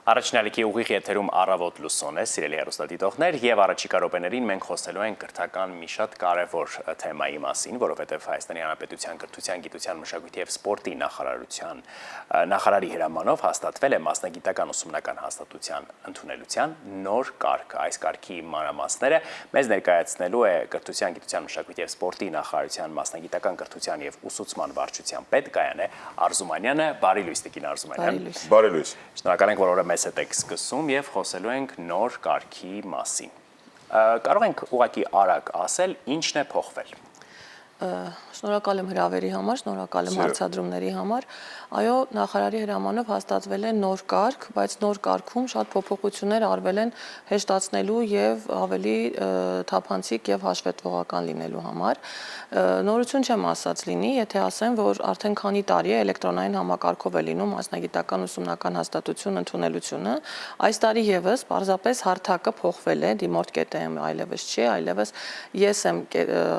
Առաջնալիքի ուղիղ եթերում առավոտ լուսոն է, սիրելի հեռուստադիտողներ, եւ առաջիկա րոպեներին մենք խոսելու ենք կրթական մի շատ կարևոր թեմայի մասին, որովհետեւ Հայաստանի Հանրապետության կրթության, գիտության, մշակույթի եւ սպորտի նախարարի հրամանով հաստատվել է մասնագիտական ուսումնական հաստատության ընդունելության նոր կարգ։ Այս կարգի մանրամասները մեզ ներկայացնելու է կրթության, գիտության, մշակույթի եւ սպորտի նախարարության մասնագիտական կրթության եւ ուսուցման վարչության պետ Գայանե Արզումանյանը։ Բարի լույս, Տիկին Արզումանյան։ Բարի լույս։ Շնորհակալ ենք, որ օրը մեզ հետ եք սկսում եւ խոսելու ենք նոր կարգի մասին։ Կարող ենք ուղղակի արագ ասել, ինչն է փոխվել։ Շնորհակալ եմ հրավերի համար, շնորհակալ եմ հարցադրումների համար։ Այո, նախարարի հրամանով հաստատվել է նոր կարգ, բայց նոր կարգում շատ փոփոխություններ արվել են հեշտացնելու եւ ավելի թափանցիկ եւ հաշվետվողական լինելու համար։ Նորություն չեմ ասած լինի, եթե ասեմ, որ արդեն քանի տարի է էլեկտրոնային համակարգով է լինում մասնագիտական ուսումնական հաստատություն ընդունելությունը։ Այս տարի եւս պարզապես հարթակը փոխվել է, դիմորդ կետեմ այլևս չի, այլևս ես եմ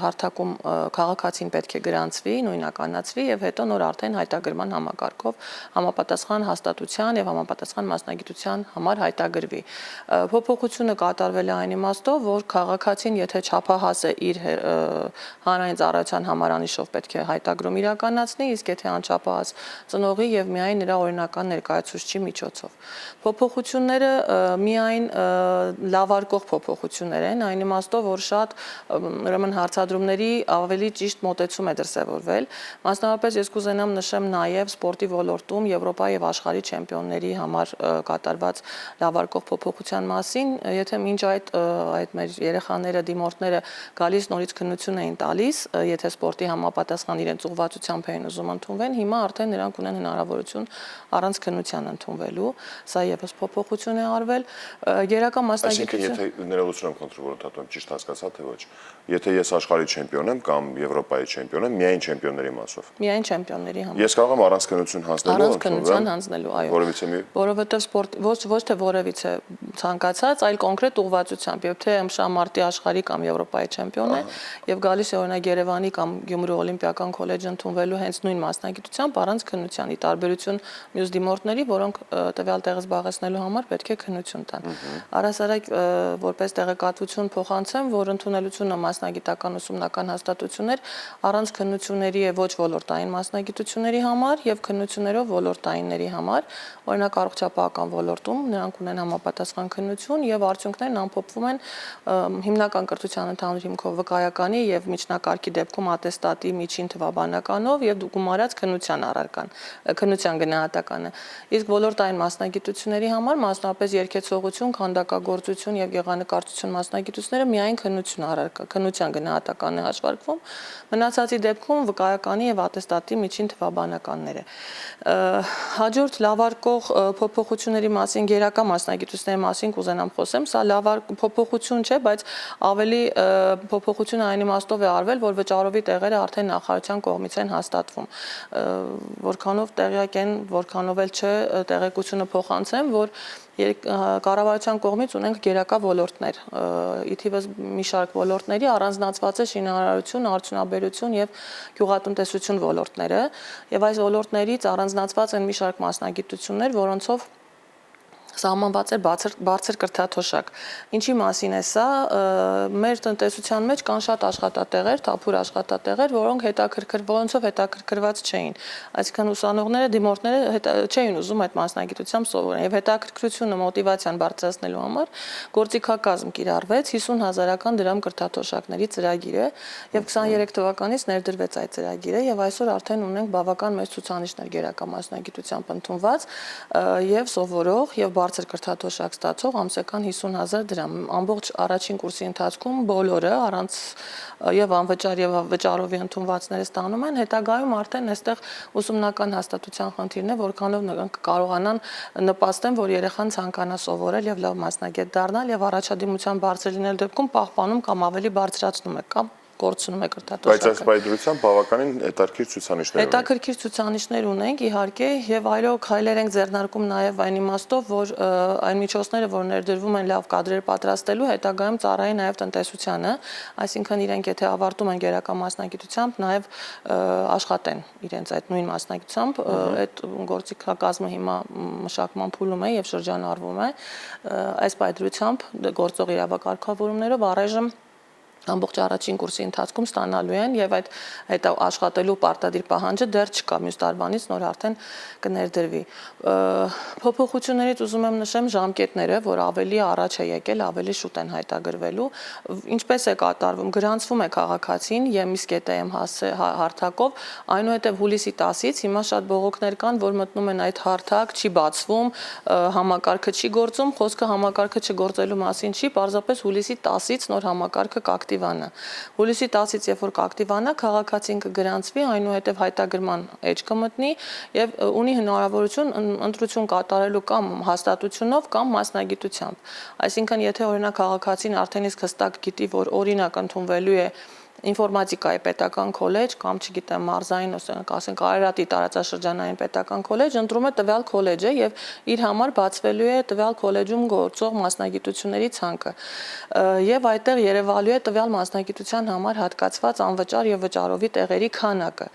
հարթակում քաղաքացին պետք է գրանցվի, նույնականացվի եւ հետո նոր արդեն հայտագրման համակարգով համապատասխան հաստատության եւ համապատասխան մասնագիտության համար հայտագրվի։ Փոփոխությունը կատարվել է այն իմաստով, որ քաղաքացին եթե չափահաս է իր հանրային ծառայության համարանիշով պետք է հայտագրում իրականացնի, իսկ եթե անչափահաս ծնողի եւ միայն նրա օրինական ներկայացուցչի միջոցով։ Փոփոխությունները միայն լավարկող փոփոխություններ են, այն իմաստով, որ շատ ուրեմն հարցադրումների ավելի ճիշտ մոտեցում է դրսևորվել։ Մասնավորապես ես կուզենամ նշեմ նաև սպորտի ոլորտում Եվրոպայի եւ աշխարհի չեմպիոնների համար կատարված լավարկող փոփոխության մասին, եթե մինչ այդ մեր երեխաները, դիմորդները գալիս նորից քննություն էին տալիս, եթե սպորտի համապատասխան իրենց ուղղվածությամբ էին ուզում ընդունվեն, հիմա արդեն նրանք ունեն հնարավորություն առանց քննության ընդունվելու։ Սա եւս փոփոխություն է արվել։ Գերակա մասնագիտություն։ Այսինքն, եթե ներողություն եմ խնդրում, որ ընդհատում եմ, ճիշտ հասկացա թե ոչ։ Եթե ես աշխարհի չեմպիոն եմ կամ Եվրոպայի չեմպիոն եմ, միայն չեմպիոնների մասով։ Միայն չեմպիոնների համար։ Ես կարող եմ առանց քննություն հանձնելու, առանց քննության հանձնելու, այո։ Որևիցե մի Որովհետև սպորտ ոչ թե որևիցե ցանկացած, այլ կոնկրետ ուղղվածությամբ, եւ թե ՄՇՄԱՐՏ-ի աշխարհի կամ Եվրոպայի չեմպիոն է, եւ գալիս է օրինակ Երևանի կամ Գյումրու օլիմպիական քոլեջը ընդունվելու հենց նույն մասնագիտությամբ առանց քննության, ի տարբերություն մյուս դիմորդների, որոնք տվյալ տեղը զբաղեցնելու համար պետք է քննություն տան։ Առհասարակ որպես տեղեկատվություն փոխանցեմ, որ ընդունելությունը մասնագիտական ուսումնական հաստատություններ առանց քննությունների է ոչ ոլորտային մասնագիտությունների համար եւ քննություններով ոլորտայինների համար, օրինակ առողջապահական ոլորտում նրանք ունեն համապատասխան քննություն եւ արդյունքներն ամփոփվում են հիմնական կրթության ընդհանուր հիմքով վկայականի եւ միջնակարգի դեպքում ատեստատի միջին թվաբանականով եւ գումարած քննության առարկան, քննության գնահատականը։ Իսկ ոլորտային մասնագիտությունների համար մասնավորապես երգեցողություն, քանդակագործություն եւ գեղանկարչություն մասնագիտությունները միայն քննություն առարկա, քննության գնահատականն է հաշվարկվում, մնացածի դեպքում վկայականի եւ ատեստատի միջին թվաբանականները։ Հաջորդ լավարկող փոփոխությունների մասին, գերակա մասնագիտությունների մասին կուզենամ խոսեմ, սա փոփոխություն չէ, բայց ավելի փոփոխությունը այն իմաստով է արվել, որ վճարովի տեղերը արդեն նախարարության կողմից են հաստատվում։ Որքանով տեղյակ են, որքանով էլ չէ, տեղեկությունը փոխանցեմ, որ կառավարության կողմից ունենք գերակա ոլորտներ, ի թիվս մի շարք ոլորտների առանձնացված է շինարարություն, արդյունաբերություն եւ գյուղատնտեսություն ոլորտները, եւ այս ոլորտներից առանձնացված են մի շարք մասնագիտություններ, որոնցով սահմանված է բարձր կրթաթոշակ։ Ինչի մասին է սա։ Մեր տնտեսության մեջ կան շատ աշխատատեղեր, թափուր աշխատատեղեր, որոնցով հետաքրքրված չէին։ Այսինքն ուսանողները, դիմորդները չէին ուզում այդ մասնագիտությամբ սովորեն եւ հետաքրքրությունը, մոտիվացիան բարձրացնելու համար գործիքակազմ կիրառվեց 50,000 դրամ կրթաթոշակների ծրագիրը եւ 23 թվականից ներդրվեց այդ ծրագիրը եւ այսօր արդեն ունենք բավական մեծ ցուցանիշներ գերակա մասնագիտությամբ ընդունված եւ սովորող եւ բարձր կրթաթոշակ ստացող ամսական 50,000 դրամ։ Ամբողջ առաջին կուրսի ընթացքում բոլորը առանց եւ անվճար եւ վճարովի ընդունվածները ստանում են, հետագայում արդեն այստեղ ուսումնական հաստատության խնդիրն է, որքանով նրանք կարողանան նպաստեն, որ երեխան ցանկանա սովորել եւ լավ մասնագետ դառնալ եւ առաջադիմության բարձր լինել դեպքում պահպանում կամ ավելի բարձրացնում է կամ փորձում է Բայց կրթաթոշակը։ այս պայծրությամբ բավականին հետաքրքիր ցուցանիշներ ունենք։ Հետաքրքիր ցուցանիշներ ունենք, իհարկե, եւ այլոք քայլեր ենք ձեռնարկում նաեւ այն իմաստով, որ այն միջոցները, որ ներդրվում են լավ կադրեր պատրաստելու, հետագայում ծառայի նաեւ տնտեսությանը, այսինքն իրենք եթե ավարտում են գերական մասնագիտությամբ, նաեւ աշխատեն իրենց այդ նույն մասնագիտությամբ, այդ գործիքակազմը հիմա մշակման փուլում է եւ շրջանառվում է, այս պայծրությամբ գործող իրավակարգավորումներով առայժմ ամբողջ առաջին կուրսի ընթացքում ստանալու են եւ այդ աշխատելու պարտադիր պահանջը դեռ չկա, մյուս տարվանից նոր արդեն կներդրվի։ Փոփոխություններից ուզում եմ նշեմ ժամկետները, որ ավելի առաջ է եկել, ավելի շուտ են հայտագրվելու։ Ինչպես է կատարվում, գրանցվում է քաղաքացին ԵՄԻՍ ԿՏՄ հարթակով, այնուհետև հուլիսի 10-ից հիմա շատ բողոքներ կան, որ մտնում են այդ հարթակ, չի բացվում, համակարգը չի գործում, խոսքը համակարգը չգործելու մասին չի, պարզապես հուլիսի 10-ից նոր համակարգը կակտիվանա։ Հուլիսի 10-ից երբ որ կակտիվանա, քաղաքացին կգրանցվի, այնուհետև հայտագրման էջ կմտնի եւ ունի հնարավորություն ընտրություն կատարելու կամ հաստատությունով կամ մասնագիտությամբ։ Այսինքն, եթե օրինակ քաղաքացին արդեն իսկ հստակ գիտի, որ օրինակ ընդունվելու է ինֆորմատիկայի պետական քոլեջ կամ չգիտեմ մարզային, ասենք Արարատի տարածաշրջանային պետական քոլեջ, ընտրում է տվյալ քոլեջը եւ իր համար բացվելու է տվյալ քոլեջում գործող մասնագիտությունների ցանկը եւ այդտեղ երևալու է տվյալ մասնագիտության համար հատկացված անվճար եւ վճարովի տեղերի քանակը։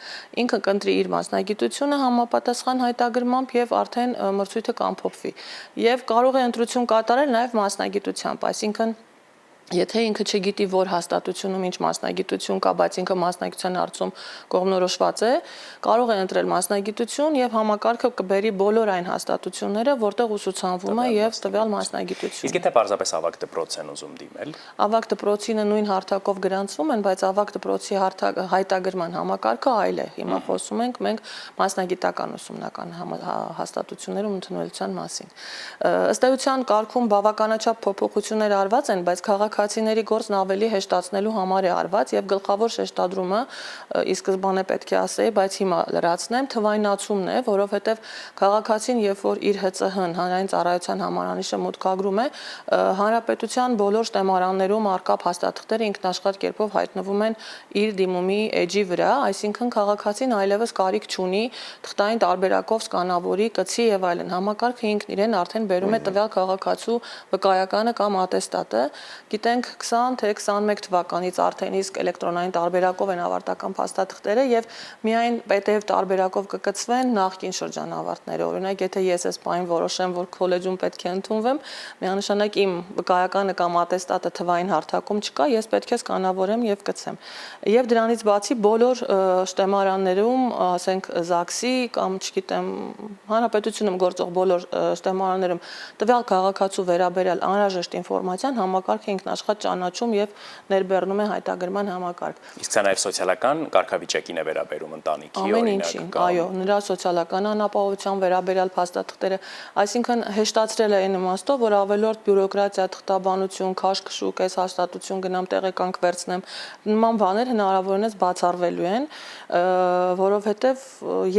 Ինքը կընտրի իր մասնագիտությունը համապատասխան հայտագրմամբ եւ արդեն մրցույթը կամփոփվի եւ կարող է ընտրություն կատարել նաեւ մասնագիտությամբ, այսինքն եթե ինքը չգիտի, որ հաստատությունում ինչ մասնագիտություն կա, բայց ինքը մասնագիտության հարցում կողմնորոշված է, կարող է ընտրել մասնագիտություն եւ համակարգը կբերի բոլոր այն հաստատությունները, որտեղ ուսուցանվում է եւ տվյալ մասնագիտություն։ Իսկ եթե պարզապես ավագ դպրոց են ուզում դիմել։ Ավագ դպրոցինը նույն հարթակով գրանցվում են, բայց ավագ դպրոցի հայտագրման համակարգը այլ է։ Հիմա խոսում ենք մենք մասնագիտական ուսումնական հաստատություններում ընդունելության մասին։ Ըստ էության կարգում բավականաչափ փոփոխություններ արված են, բայց քաղաքացիների գործն ավելի հեշտացնելու համար է արված եւ գլխավոր շեշտադրումը ի սկզբանե պետք է ասեի, բայց հիմա լրացնեմ, թվայնացումն է, որովհետեւ քաղաքացին երբ որ իր ՀԾՀ-ն հանրային ծառայության համարանիշը մուտքագրում է, հանրապետության բոլոր շտեմարաններում արկա փաստաթղթերը ինքնաշխատ կերպով հայտնվում են իր դիմումի էջի վրա, այսինքն քաղաքացին այլևս կարիք չունի թղթային տարբերակով սկանավորի, կցի եւ այլն։ Համակարգը ինքն իրեն արդեն բերում է տվյալ քաղաքացու վկայականը կամ ատեստատը։ Գիտենք 20 թե 21 թվականից արդեն իսկ էլեկտրոնային տարբերակով են ավարտական փաստաթղթերը եւ միայն PDF տարբերակով կկցվեն նախկին շրջանավարտները։ Օրինակ, եթե ես այս պահին որոշեմ, որ քոլեջում պետք է ընդունվեմ, միանշանակ իմ վկայականը կամ ատեստատը թվային հարթակում չկա, ես պետք է սկանավորեմ եւ կցեմ։ Եվ դրանից բացի բոլոր շտեմարաններում, ասենք ԶԱԳՍ-ի կամ չգիտեմ, հանրապետությունում գործող բոլոր շտեմարաններում տվյալ քաղաքացու վերաբերյալ անհրաժեշտ ինֆորմացիան համակարգը ինքնաշխատ ճանաչում եւ ներբեռնում է հայտագրման համակարգ։ Իսկ սա նաեւ սոցիալական կարգավիճակին է վերաբերում ընտանիքի Ամեն ինչին, այո, նրա սոցիալական անապահովության վերաբերյալ փաստաթղթերը, այսինքն հեշտացրել է այն իմաստով, որ ավելորդ բյուրոկրատիա, թղթաբանություն, քաշքշուկ, այս հաստատություն գնամ տեղեկանք վերցնեմ, նման բաներ հնարավորինս բացառվելու են, որովհետեւ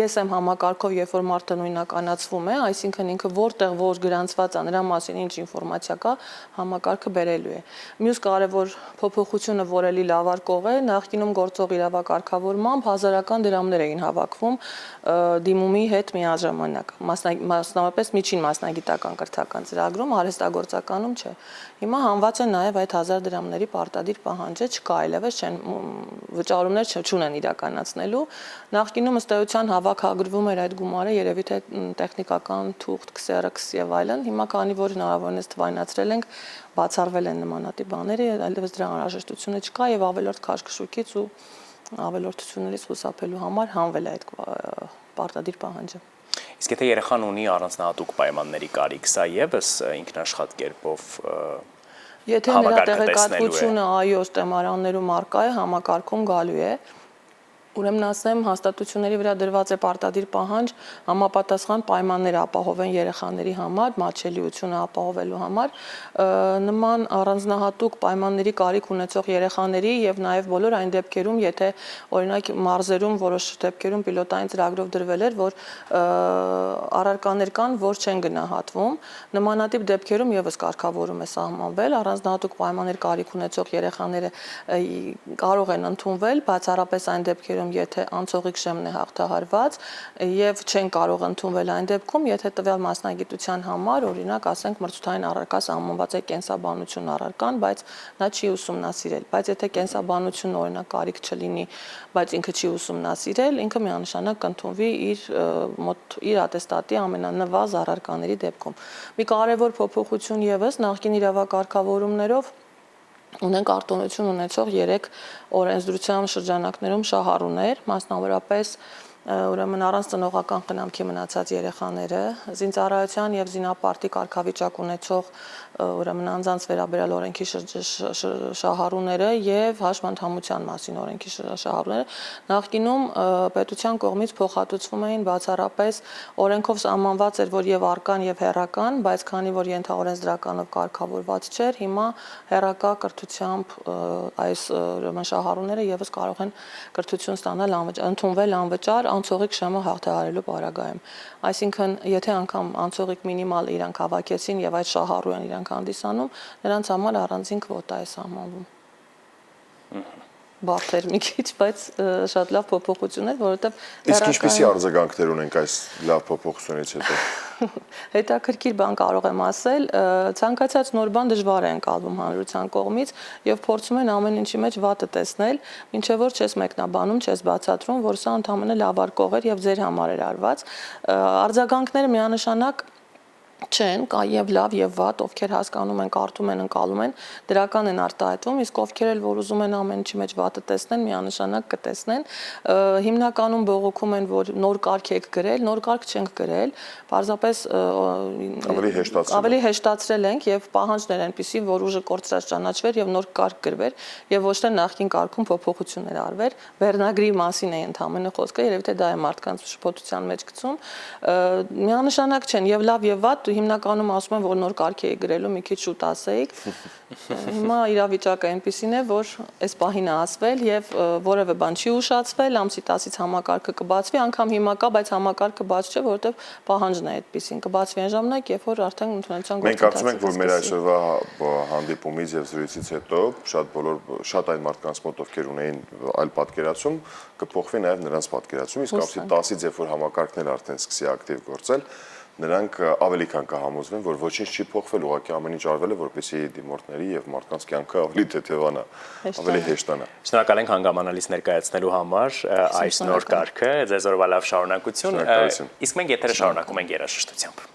ես եմ համակարգով, երբ որ մարդը նույնականացվում է, այսինքն ինքը որտեղ որ գրանցված է, նրա մասին ինչ ինֆորմացիա կա, համակարգը բերելու է։ Մյուս կարևոր փոփոխությունը, որ էլի լավարկող է, նախկինում գործող իրավակարգավորմամբ հազարական դրամներ էին հավաքվում դիմումի հետ միաժամանակ, մասնավորապես միջին մասնագիտական կրթական ծրագրում, արհեստագործականում չէ։ Հիմա հանված է նաև այդ 1000 դրամների պարտադիր պահանջը, չկա այլևս, վճարումներ չունեն իրականացնելու։ Նախկինում ըստ էության հավաքագրվում էր այդ գումարը, երևի թե տեխնիկական թուղթ, քսերոքս եւ այլն, հիմա քանի որ հնարավորինս թվայնացրել ենք, բացառվել են նմանատիպ բաները, այլևս դրա անհրաժեշտությունը չկա եւ ավելորդ քաշքշուկից ու ավելորդություններից խուսափելու համար հանվել է այդ պարտադիր պահանջը։ Իսկ եթե երեխան ունի առանձնահատուկ պայմանների կարիք, սա եւս ինքնաշխատ կերպով եթե նրա տեղեկատվությունը այո ստեմարաններում արկա է, համակարգում գալու է, Ուրեմն ասեմ, հաստատությունների վրա դրված է պարտադիր պահանջ համապատասխան պայմաններ ապահովեն երեխաների համար, մատչելիությունը ապահովելու համար, նման առանձնահատուկ պայմանների կարիք ունեցող երեխաների եւ նաեւ բոլոր այն դեպքերում, եթե օրինակ մարզերում որոշ դեպքերում պիլոտային ծրագրով դրվել էր, որ առարկաներ կան, որ չեն գնահատվում, նմանատիպ դեպքերում եւս կարգավորում է սահմանվել, առանձնահատուկ պայմաններ կարիք ունեցող երեխաները կարող են ընդունվել, բացառապես այն դեպքերում, եթե անցողիկ շեմն է հաղթահարված եւ չեն կարող ընդունվել այն դեպքում, եթե տվյալ մասնագիտության համար, օրինակ, ասենք մրցութային առարկա սահմանված է կենսաբանություն առարկան, բայց նա չի ուսումնասիրել, բայց եթե կենսաբանություն օրինակ կարիք չլինի, բայց ինքը չի ուսումնասիրել, ինքը միանշանակ կընդունվի իր ատեստատի ամենանվազ առարկաների դեպքում։ Մի կարևոր փոփոխություն եւս նախկին իրավակարգավորումներով ունենք արտոնություն ունեցող 3 օրենսդրության շրջանակներում շահառուներ, մասնավորապես ուրեմն առանց ծնողական խնամքի մնացած երեխաները, զինծառայության եւ զինապարտի կարգավիճակ ունեցող ուրեմն անձանց վերաբերյալ օրենքի շահառուները եւ հաշվանդամության մասին օրենքի շահառուները նախկինում պետության կողմից փոխհատուցվում էին բացառապես օրենքով սահմանված էր, որ եւ արկան եւ հերական, բայց քանի որ ենթաօրենսդրականով կարգավորված չէր, հիմա հերակա կրթությամբ այս ուրեմն շահառուները եւս կարող են կրթություն ստանալ ընդունվել անվճար անցողիկ շեմը հաղթահարելու պարագայում։ Այսինքն, եթե անգամ անցողիկ մինիմալ իրանք հավաքեցին եւ այդ շահառու են իրանք հանդիսանում, նրանց համար առանձին քվոտա է սահմանվում։ Բարդ մի քիչ, բայց շատ լավ փոփոխություն է, որովհետեւ Իսկ ինչպիսի արձագանքներ ունենք այս լավ փոփոխությունից հետո։ Հետաքրքիր բան կարող եմ ասել, ցանկացած նոր բան դժվար է ընկալվում հանրության կողմից եւ փորձում են ամեն ինչի մեջ վատը տեսնել, ինչեւ որ չես մեկնաբանում, չես բացատրում, որ սա ընդհանրապես լավարկող էր եւ ձեր համար էր արված։ Արձագանքները միանշանակ չեն, կա եւ լավ եւ վատ, ովքեր հասկանում են, կարդում են, ընկալում են, դրական են արտահայտվում, իսկ ովքեր էլ որ ուզում են ամեն ինչի մեջ վատը տեսնեն, միանշանակ կտեսնեն։ Հիմնականում բողոքում են, որ նոր կարգ եք գրել, նոր կարգ չենք գրել, պարզապես ավելի հեշտացրել ենք եւ պահանջներ այնպիսի, որ ուժը կորցրած ճանաչվեր եւ նոր կարգ գրվեր եւ ոչ թե նախկին կարգում փոփոխություններ արվեր։ Վերնագրի մասին է ընդհանրապես խոսքը, երևի թե դա է մարդկանց շփոթության մեջ գցում։ Միանշանակ չեն եւ լավ եւ վատ հիմնականում ասում են, որ նոր կարգ էի գրելու, մի քիչ շուտ ասեիք։ Հիմա իրավիճակը այնպիսին է, որ այս պահին է ասվել եւ որևէ բան չի ուշացվել, ամսի 10-ից համակարգը կբացվի, անգամ հիմա կա, բայց համակարգը բաց չէ, որովհետեւ պահանջն է այդպեսին։ Կբացվի այն ժամանակ, երբ որ արդեն ընդունելության Մենք կարծում ենք, որ մեր այսօրվա հանդիպումից եւ զրույցից հետո շատ այն մարդկանց մոտ, ովքեր ունեին այլ պատկերացում, կփոխվի նաեւ նրանց պատկերացումը, իսկ ամսի 10-ից երբ որ համակարգն էլ արդեն սկսի ակտիվ գործել, նրանք ավելի քան կհամոզվեն, որ ոչինչ չի փոխվել, ուղղակի ամեն ինչ արվել է, որպեսզի դիմորդների եւ մարդկանց կյանքը ավելի թեթևանա, ավելի հեշտանա։ Շնորհակալ ենք հանգամանալից ներկայացնելու համար այս նոր կարգը, ձեզ օրվա լավ շարունակություն։ Իսկ մենք եթերը շարունակում ենք երաժշտությամբ։